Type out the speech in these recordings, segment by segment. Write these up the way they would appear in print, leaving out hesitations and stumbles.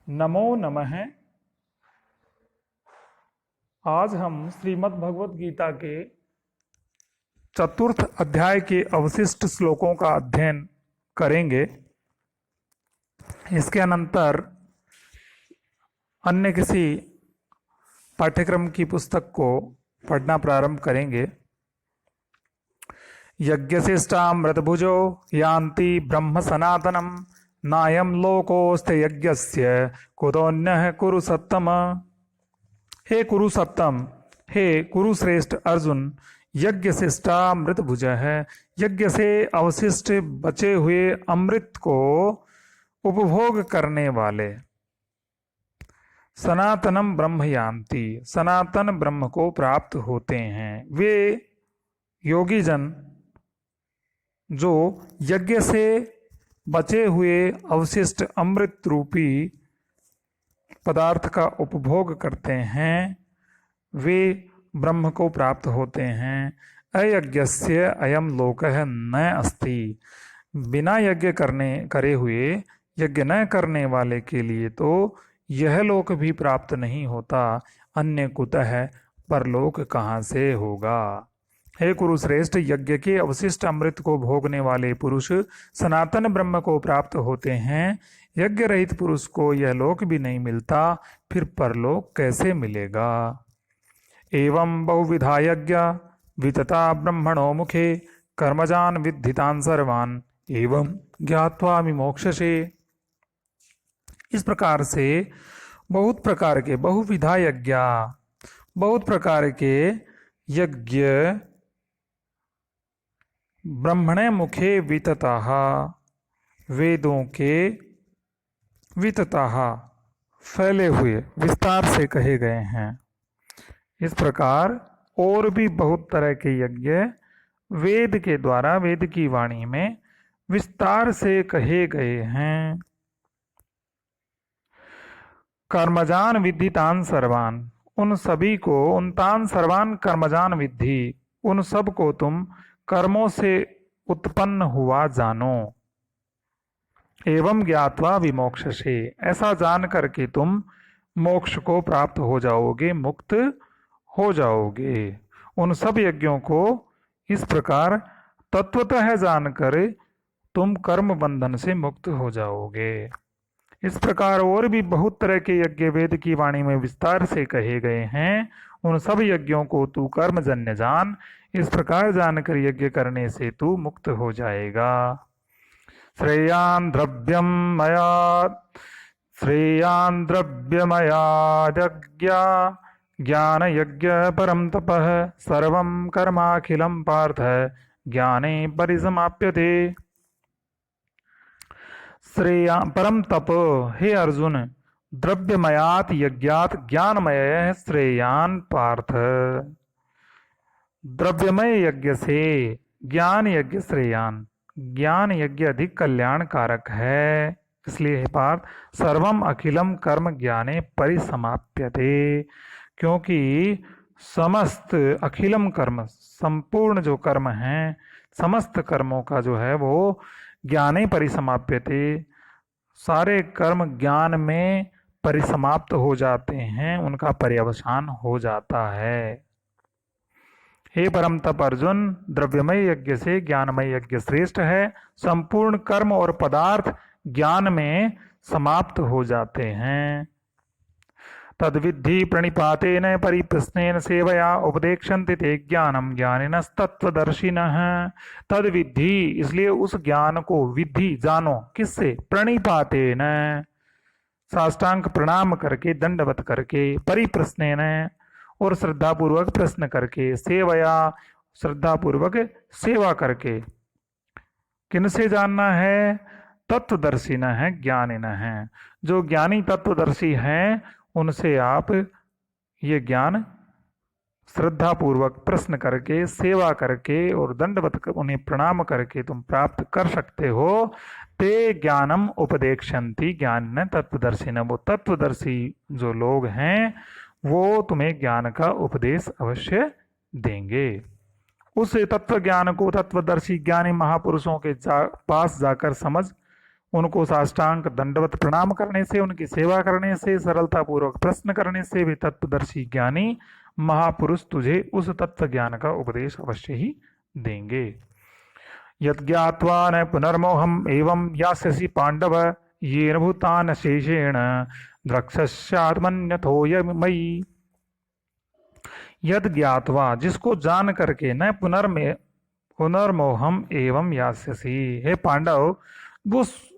नमो नमः। आज हम श्रीमद् भगवत गीता के चतुर्थ अध्याय के अवशिष्ट श्लोकों का अध्ययन करेंगे। इसके अनंतर अन्य किसी पाठ्यक्रम की पुस्तक को पढ़ना प्रारंभ करेंगे। यज्ञशिष्टामृतभुजो यान्ति ब्रह्म सनातनम नायम लोकोस्ते यज्ञस्य कुतोन्यः कुरु सत्तम। हे कुरुसत्तम, हे कुरुश्रेष्ठ अर्जुन, यज्ञ शिष्टामृत भुज है। यज्ञ से अवशिष्ट बचे हुए अमृत को उपभोग करने वाले सनातनम ब्रह्म यान्ति, सनातन ब्रह्म को प्राप्त होते हैं वे योगी जन जो यज्ञ से बचे हुए अवशिष्ट अमृत रूपी पदार्थ का उपभोग करते हैं, वे ब्रह्म को प्राप्त होते हैं। अयज्ञस्य अयम लोकः न अस्ति। बिना यज्ञ करे हुए यज्ञ न करने वाले के लिए तो यह लोक भी प्राप्त नहीं होता, अन्य कुतः परलोक कहाँ से होगा। हे कुरुश्रेष्ठ, यज्ञ के अवशिष्ट अमृत को भोगने वाले पुरुष सनातन ब्रह्म को प्राप्त होते हैं। यज्ञ रहित पुरुष को यह लोक भी नहीं मिलता, फिर परलोक कैसे मिलेगा। एवं बहुविधा यज्ञ वितता ब्रह्मणो मुखे कर्मजान विद्धितान सर्वान एवं ज्ञात्वा विमोक्षसे। इस प्रकार से बहुत प्रकार के बहुविधा यज्ञ, बहुत प्रकार के यज्ञ ब्रह्मणे मुखे वितताः, वेदों के वितताः फैले हुए विस्तार से कहे गए हैं। इस प्रकार और भी बहुत तरह के यज्ञ वेद के द्वारा, वेद की वाणी में विस्तार से कहे गए हैं। कर्मजान विद्धि तान सर्वान, उन सभी को, उन तान सर्वान कर्मजान विद्धि, उन सब को तुम कर्मों से उत्पन्न हुआ जानो। एवं ज्ञात्वा विमोक्षसे, ऐसा जान करके तुम मोक्ष को प्राप्त हो जाओगे, मुक्त हो जाओगे। उन सब यज्ञों को इस प्रकार तत्वतः जानकर तुम कर्म बंधन से मुक्त हो जाओगे। इस प्रकार और भी बहुत तरह के यज्ञ वेद की वाणी में विस्तार से कहे गए हैं। उन सब यज्ञों को तू कर्मजन्य जान। इस प्रकार जानकर यज्ञ करने से तू मुक्त हो जाएगा। श्रेयान् द्रव्यमयाज्ञ ज्ञान यज्ञ परम तपः सर्वं कर्माखिलं पार्थ ज्ञाने परिसमाप्यते। श्रेया परम तप, हे अर्जुन, द्रव्यमयात यज्ञात ज्ञानमय श्रेयान पार्थ। द्रव्यमय यज्ञ से ज्ञान यज्ञ श्रेयान, ज्ञान यज्ञ अधिक कल्याण कारक है। इसलिए हे पार्थ, सर्वम अखिलम कर्म ज्ञाने परिसमाप्यते, क्योंकि समस्त अखिलम कर्म, संपूर्ण जो कर्म हैं, समस्त कर्मों का जो है वो ज्ञाने परिसमाप्यते, सारे कर्म ज्ञान में परिसमाप्त हो जाते हैं, उनका पर्यवसान हो जाता है। हे परम तप अर्जुन, द्रव्यमय यज्ञ से ज्ञानमय यज्ञ श्रेष्ठ है। संपूर्ण कर्म और पदार्थ ज्ञान में समाप्त हो जाते हैं। तद्विद्धि प्रणिपातेन परिप्रश्नेन सेवया उपदेक्षन्ति ते ज्ञानम ज्ञानिनस्तत्त्वदर्शिनः। तद्विद्धि, इसलिए उस ज्ञान को विद्धि जानो, किससे? प्रणिपातेन, साष्टांग प्रणाम करके, दंडवत करके, परिप्रश्नेन और श्रद्धापूर्वक प्रश्न करके, सेवया श्रद्धापूर्वक सेवा करके। किनसे जानना है? तत्वदर्शी न है, ज्ञानी न है। जो ज्ञानी तत्वदर्शी हैं उनसे आप ये ज्ञान श्रद्धापूर्वक प्रश्न करके, सेवा करके और दंडवत उन्हें प्रणाम करके तुम प्राप्त कर सकते हो। ते ज्ञानम उपदेक्षन्ति ज्ञान तत्वदर्शी न, वो तत्वदर्शी जो लोग हैं वो तुम्हें ज्ञान का उपदेश अवश्य देंगे। उस तत्व ज्ञान को तत्वदर्शी ज्ञानी महापुरुषों के पास जाकर समझ उनको साष्टांग दंडवत प्रणाम करने से, उनकी सेवा करने से, सरलतापूर्वक प्रश्न करने से वे तत्वदर्शी ज्ञानी महापुरुष तुझे उस तत्व ज्ञान का उपदेश अवश्य ही देंगे। यद ज्ञात्वा न पुनर्मोहम एवं यास्यसि पांडव येन भूतान शेषेण द्रक्ष्यात्मन्यथो मयि। यद ज्ञात्वा, जिसको जान करके, न पुनर्मोहम एवं यास्यसि, हे पांडव, उस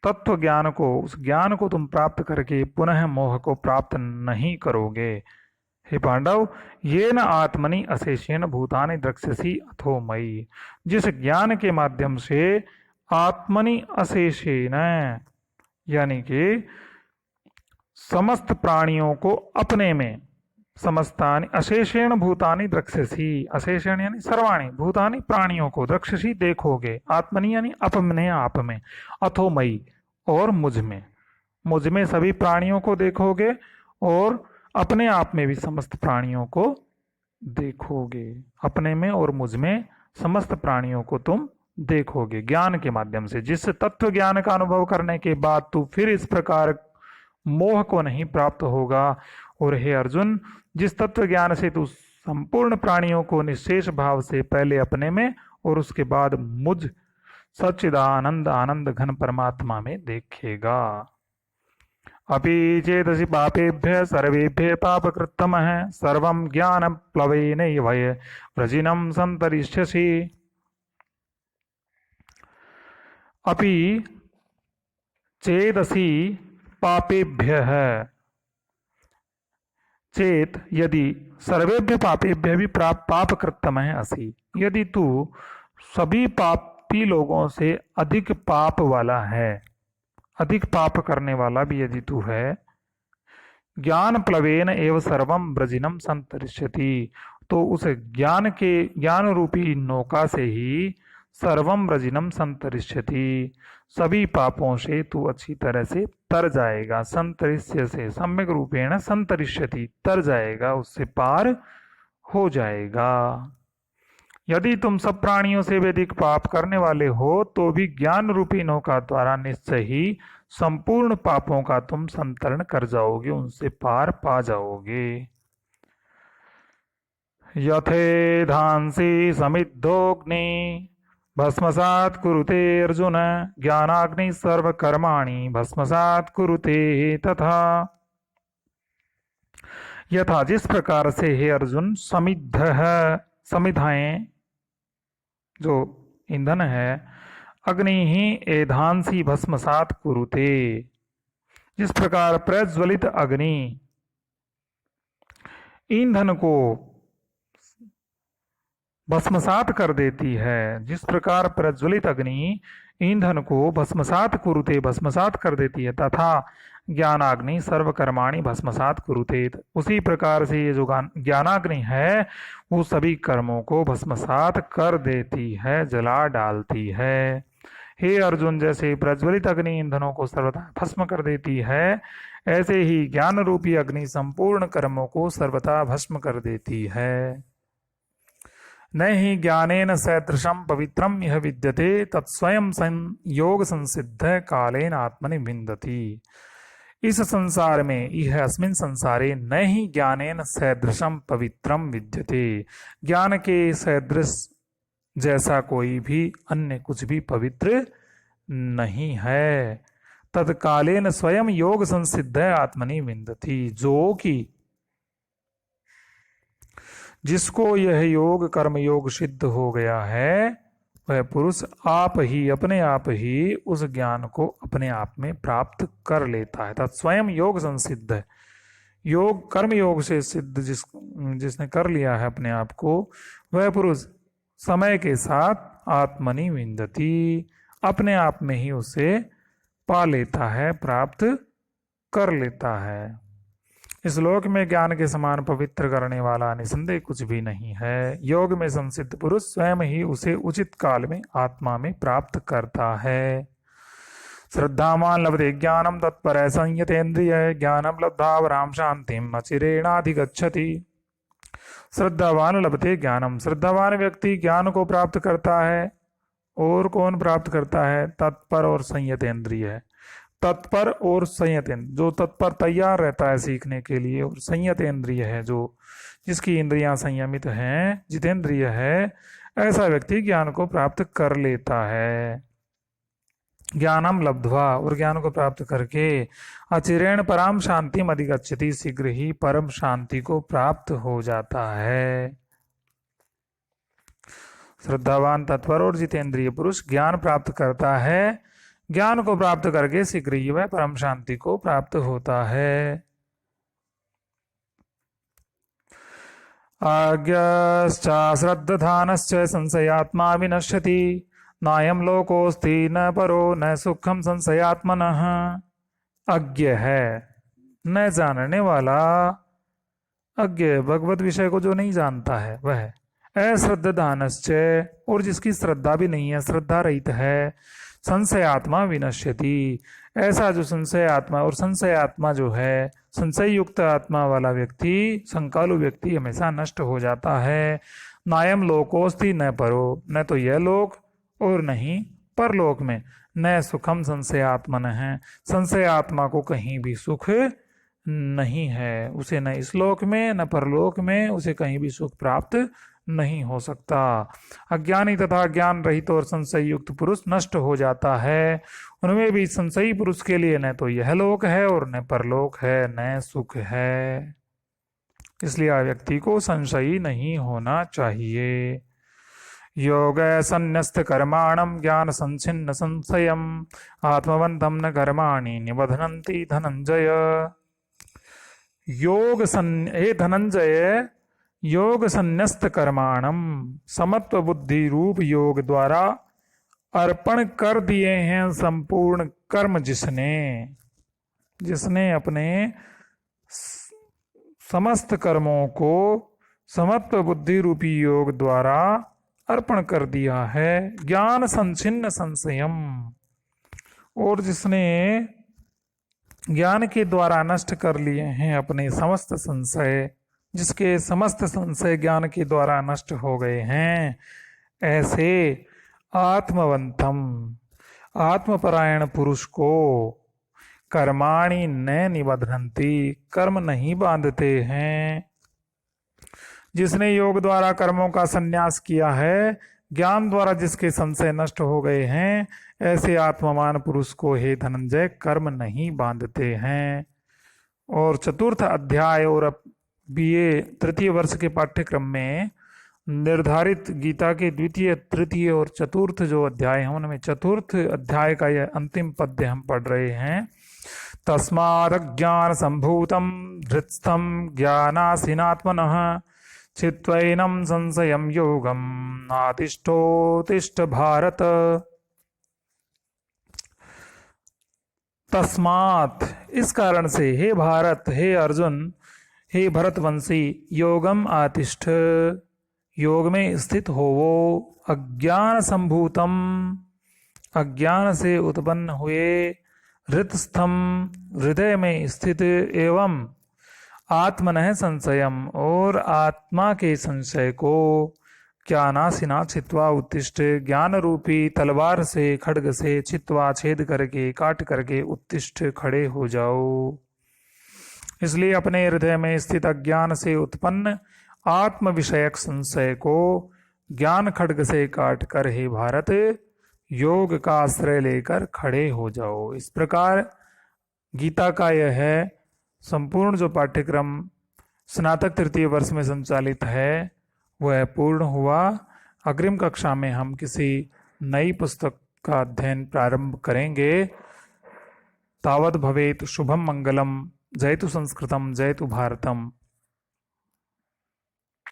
तत्व ज्ञान को, उस ज्ञान को तुम प्राप्त करके पुनः मोह को प्राप्त नहीं करोगे। हे पांडव, ये न आत्मनि अशेषेण भूतानि द्रक्ष्यसि अथो मयि, जिस ज्ञान के माध्यम से आत्मनि अशेषेण, यानी कि समस्त प्राणियों को अपने में, समस्तानि अशेषेण भूतानि द्रक्ष्यसि, अशेषेण यानी सर्वाणि, भूतानि प्राणियों को, द्रक्ष्यसि देखोगे, आत्मनि यानी अपने आप में, अथो मयि और मुझ में सभी प्राणियों को देखोगे और अपने आप में भी समस्त प्राणियों को देखोगे। अपने में और मुझ में समस्त प्राणियों को तुम देखोगे ज्ञान के माध्यम से। जिस तत्व ज्ञान का अनुभव करने के बाद तू फिर इस प्रकार मोह को नहीं प्राप्त होगा। और हे अर्जुन, जिस तत्व ज्ञान से तू संपूर्ण प्राणियों को निशेष भाव से पहले अपने में और उसके बाद मुझ सच्चिदानंद आनंद घन परमात्मा में देखेगा। अपि चेतसि पापेभ्य सर्वेभ्य पापकृत्तमः सर्वं ज्ञान प्लवेनैव व्रजिनं संतरिष्यसि। अपि चेदसि पापेभ्यः, चेत यदि, सर्वेभ्य पापेभ्य भी पापकृत्तमः असि, यदि तू सभी पापी लोगों से अधिक पाप वाला है, अधिक पाप करने वाला भी यदि तू है, ज्ञान प्लवेन एव सर्वम ब्रजिनम संतरिष्यति, तो उस ज्ञान रूपी नौका से ही सर्वम ब्रजिनम संतरिष्यति, सभी पापों से तू अच्छी तरह से तर जाएगा। संतरिष्य से सम्यक रूपेण संतरिष्यति, तर जाएगा, उससे पार हो जाएगा। यदि तुम सब प्राणियों से भी अधिक पाप करने वाले हो तो भी ज्ञान रूपी नौका द्वारा निश्चय ही संपूर्ण पापों का तुम संतरण कर जाओगे, उनसे पार पा जाओगे। यथेधांसि समिद्धोग्नि भस्मसात् कुरुते अर्जुन ज्ञानाग्नि सर्वकर्माणि भस्मसात् कुरुते तथा। यथा, जिस प्रकार से हे अर्जुन, समिधाएं जो ईंधन है, अग्नि ही एधांसी भस्मसात कुरुते, जिस प्रकार प्रज्वलित अग्नि ईंधन को भस्मसात कर देती है, जिस प्रकार प्रज्वलित अग्नि ईंधन को भस्मसात कुरुते, भस्मसात कर देती है, तथा ज्ञानाग्नि सर्वकर्माणि भस्मसात कुरुते, उसी प्रकार से ये जो ज्ञानाग्नि है वो सभी कर्मों को भस्मसात कर देती है, जला डालती है। हे अर्जुन, जैसे प्रज्वलित अग्नि ईंधनों को सर्वथा भस्म कर देती है, ऐसे ही ज्ञान रूपी अग्नि संपूर्ण कर्मों को सर्वथा भस्म कर देती है। न हि ज्ञानेन सदृशं पवित्रम यह विद्यते तत्स्वयं संयोग संसिद्ध कालेन आत्मनि विन्दति। इस संसार में, यह अस्मिन् संसारे न ही ज्ञानेन सदृशं पवित्रम विद्यते, ज्ञान के सदृश जैसा कोई भी अन्य कुछ भी पवित्र नहीं है। तत्कालेन स्वयं योग संसिद्ध आत्मनि विन्दति, जो कि जिसको यह योग कर्म योग सिद्ध हो गया है, वह पुरुष आप ही, अपने आप ही उस ज्ञान को अपने आप में प्राप्त कर लेता है। तत् स्वयं योग संसिद्ध, योग कर्म योग से सिद्ध जिसने कर लिया है अपने आप को, वह पुरुष समय के साथ आत्मनि विन्दति, अपने आप में ही उसे पा लेता है, प्राप्त कर लेता है। इस लोक में ज्ञान के समान पवित्र करने वाला निसंदेह कुछ भी नहीं है। योग में संसिद्ध पुरुष स्वयं ही उसे उचित काल में आत्मा में प्राप्त करता है। श्रद्धावान लभते ज्ञानम तत्पर संयतेन्द्रिय ज्ञानम लब्धा वराम शांतिम अचिरेणाधिगच्छति। श्रद्धावान लभते ज्ञानम, श्रद्धावान व्यक्ति ज्ञान को प्राप्त करता है। और कौन प्राप्त करता है? तत्पर और संयतेंद्रिय है। तत्पर और संयतेंद्र, जो तत्पर तैयार रहता है सीखने के लिए, और संयतेंद्रिय है जो जिसकी इंद्रियां संयमित हैं, जितेंद्रिय है, ऐसा व्यक्ति ज्ञान को प्राप्त कर लेता है। ज्ञानम लब्ध्वा, और ज्ञान को प्राप्त करके अचिरेण पराम शांति अधिगच्छति, शीघ्र ही परम शांति को प्राप्त हो जाता है। श्रद्धावान, तत्पर और जितेंद्रिय पुरुष ज्ञान प्राप्त करता है। ज्ञान को प्राप्त करके शीघ्र ही वह परम शांति को प्राप्त होता है। आज्ञश्च श्रद्धानश्च संशयात्मा विनश्यति, नायम लोकोस्ति न परो न सुखम संशयात्मनः। अज्ञ है, न जानने वाला, अज्ञ भगवत विषय को जो नहीं जानता है वह। अश्रद्धानश्च, और जिसकी श्रद्धा भी नहीं है, श्रद्धा रहित है। संशय आत्मा विनश्यति, ऐसा जो संशय आत्मा, और संशय आत्मा जो है, संशय युक्त आत्मा वाला व्यक्ति, संकालु व्यक्ति हमेशा नष्ट हो जाता है। नायम लोकोस्ति न परो, न तो यह लोक और नहीं परलोक में। न सुखम संशय आत्मन है, संशय आत्मा को कहीं भी सुख नहीं है। उसे न इस लोक में न परलोक में उसे कहीं भी सुख प्राप्त नहीं हो सकता। अज्ञानी तथा ज्ञान रहित और संशय युक्त पुरुष नष्ट हो जाता है। उनमें भी संशयी पुरुष के लिए न तो यह लोक है और न परलोक है, न सुख है। इसलिए व्यक्ति को संशयी नहीं होना चाहिए। योग संन्यस्त कर्माणम ज्ञान संचिन्न संशयम, आत्मवंतम न कर्माणि निबध्नन्ति धनंजय। हे धनंजय, योग संन्यस्त कर्माणम, समत्व बुद्धि रूप योग द्वारा अर्पण कर दिए हैं संपूर्ण कर्म जिसने अपने समस्त कर्मों को समत्व बुद्धि रूपी योग द्वारा अर्पण कर दिया है। ज्ञान संचिन्न संशयम, और जिसने ज्ञान के द्वारा नष्ट कर लिए हैं अपने समस्त संशय, जिसके समस्त संशय ज्ञान के द्वारा नष्ट हो गए हैं, ऐसे आत्मवंतम, आत्मपरायण पुरुष को कर्माणि न निबध्नन्ति, कर्म नहीं बांधते हैं। जिसने योग द्वारा कर्मों का संन्यास किया है, ज्ञान द्वारा जिसके संशय नष्ट हो गए हैं, ऐसे आत्मवान पुरुष को हे धनंजय कर्म नहीं बांधते हैं। और चतुर्थ अध्याय और बीए तृतीय वर्ष के पाठ्यक्रम में निर्धारित गीता के द्वितीय, तृतीय और चतुर्थ जो अध्याय हैं, उनमें चतुर्थ अध्याय का यह अंतिम पद्य हम पढ़ रहे हैं। तस्मादज्ञान संभूतम धृत्स्थम ज्ञानासीनात्मनः, चित्वैनं संशयं योगम नातिष्ठोतिष्ठ भारत। तस्मात्, इस कारण से, हे भारत, हे अर्जुन, हे भरतवंशी, योगम आतिष्ठ, योग में स्थित होवो। अज्ञान संभूतम, अज्ञान से उत्पन्न हुए, हृतस्थम, हृदय में स्थित, एवं आत्मनः संशयम, और आत्मा के संशय को ज्ञानासिना छित्वा उत्तिष्ठ, ज्ञान रूपी तलवार से, खड्ग से छित्वा, छेद करके, काट करके उत्तिष्ठ, खड़े हो जाओ। इसलिए अपने हृदय में स्थित अज्ञान से उत्पन्न आत्म विषयक संशय को ज्ञान खड्ग से काट कर, हे भारत, योग का आश्रय लेकर खड़े हो जाओ। इस प्रकार गीता का यह है संपूर्ण जो पाठ्यक्रम स्नातक तृतीय वर्ष में संचालित है वह पूर्ण हुआ। अग्रिम कक्षा में हम किसी नई पुस्तक का अध्ययन प्रारंभ करेंगे। तावत् भवेत् शुभम मंगलम। जयतु संस्कृतम, जयतु भारतम।